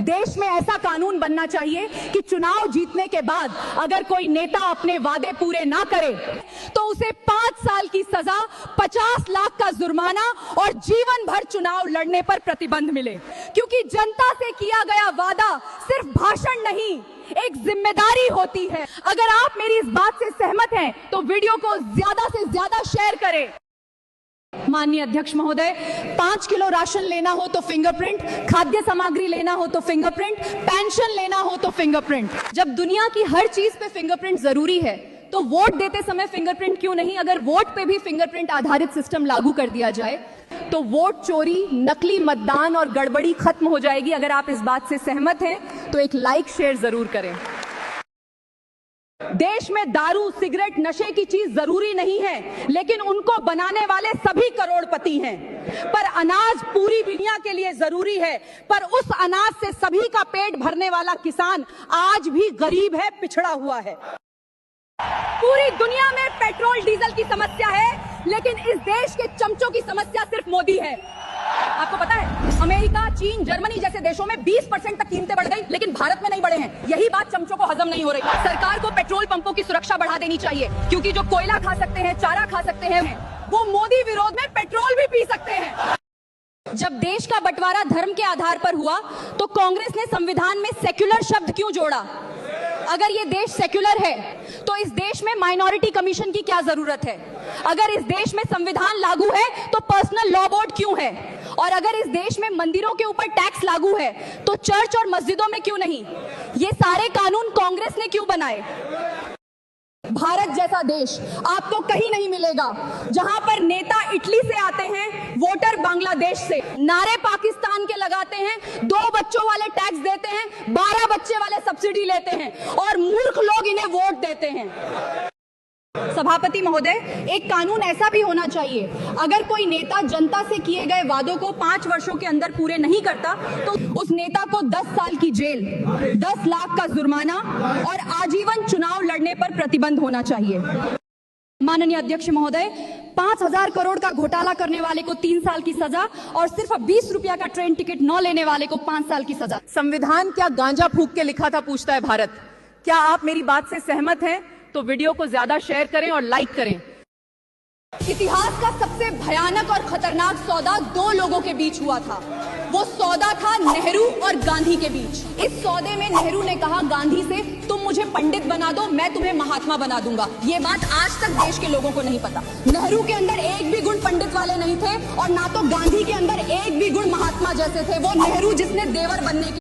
देश में ऐसा कानून बनना चाहिए कि चुनाव जीतने के बाद अगर कोई नेता अपने वादे पूरे ना करे तो उसे 5 साल की सजा, 50 लाख का जुर्माना और जीवन भर चुनाव लड़ने पर प्रतिबंध मिले। क्योंकि जनता से किया गया वादा सिर्फ भाषण नहीं, एक जिम्मेदारी होती है। अगर आप मेरी इस बात से सहमत हैं तो वीडियो को ज्यादा से ज्यादा शेयर करें। माननीय अध्यक्ष महोदय, 5 किलो राशन लेना हो तो फिंगरप्रिंट, खाद्य सामग्री लेना हो तो फिंगरप्रिंट, पेंशन लेना हो तो फिंगरप्रिंट। जब दुनिया की हर चीज पे फिंगरप्रिंट जरूरी है तो वोट देते समय फिंगरप्रिंट क्यों नहीं? अगर वोट पे भी फिंगरप्रिंट आधारित सिस्टम लागू कर दिया जाए तो वोट चोरी, नकली मतदान और गड़बड़ी खत्म हो जाएगी। अगर आप इस बात से सहमत हैं तो एक लाइक शेयर जरूर करें। देश में दारू, सिगरेट, नशे की चीज जरूरी नहीं है, लेकिन उनको बनाने वाले सभी करोड़पति हैं। पर अनाज पूरी दुनिया के लिए जरूरी है, पर उस अनाज से सभी का पेट भरने वाला किसान आज भी गरीब है, पिछड़ा हुआ है। पूरी दुनिया में पेट्रोल डीजल की समस्या है, लेकिन इस देश के चमचों की समस्या सिर्फ मोदी है। आपको पता है, अमेरिका, चीन, जर्मनी जैसे देशों में 20% तक कीमतें बढ़ गई, लेकिन भारत में नहीं बढ़े हैं। यही बात चमचों को हजम नहीं हो रही। सरकार को पेट्रोल पंपों की सुरक्षा बढ़ा देनी चाहिए, क्योंकि जो कोयला खा सकते हैं, चारा खा सकते हैं, वो मोदी विरोध में पेट्रोल भी पी सकते हैं। जब देश का बंटवारा धर्म के आधार पर हुआ तो कांग्रेस ने संविधान में सेक्युलर शब्द क्यों जोड़ा? अगर ये देश सेक्युलर है तो इस देश में माइनॉरिटी कमीशन की क्या जरूरत है? अगर इस देश में संविधान लागू है तो पर्सनल लॉ बोर्ड क्यों है? और अगर इस देश में मंदिरों के ऊपर टैक्स लागू है तो चर्च और मस्जिदों में क्यों नहीं? ये सारे कानून कांग्रेस ने क्यों बनाए? भारत जैसा देश आपको कहीं नहीं मिलेगा जहां पर नेता इटली से आते हैं, वोटर बांग्लादेश से, नारे पाकिस्तान के लगाते हैं, 2 बच्चों वाले टैक्स देते हैं, 12 बच्चे वाले सब्सिडी लेते हैं और मूर्ख लोग इन्हें वोट देते हैं। सभापति महोदय, एक कानून ऐसा भी होना चाहिए, अगर कोई नेता जनता से किए गए वादों को 5 वर्षों के अंदर पूरे नहीं करता तो उस नेता को 10 साल की जेल, 10 लाख का जुर्माना और आजीवन चुनाव लड़ने पर प्रतिबंध होना चाहिए। माननीय अध्यक्ष महोदय, 5,000 करोड़ का घोटाला करने वाले को 3 साल की सजा और सिर्फ 20 रुपया का ट्रेन टिकट न लेने वाले को 5 साल की सजा। संविधान क्या गांजा फूंक के लिखा था, पूछता है भारत। क्या आप मेरी बात से सहमत हैं? तो वीडियो को ज्यादा शेयर करें और लाइक करें। इतिहास का सबसे भयानक और खतरनाक सौदा 2 लोगों के बीच हुआ था। वो सौदा था नेहरू और गांधी के बीच। इस सौदे में नेहरू ने कहा गांधी से, तुम मुझे पंडित बना दो, मैं तुम्हें महात्मा बना दूंगा। ये बात आज तक देश के लोगों को नहीं पता। नेहरू के अंदर एक भी गुण पंडित वाले नहीं थे और ना तो गांधी के अंदर एक भी गुण महात्मा जैसे थे। वो नेहरू जिसने देवर बनने की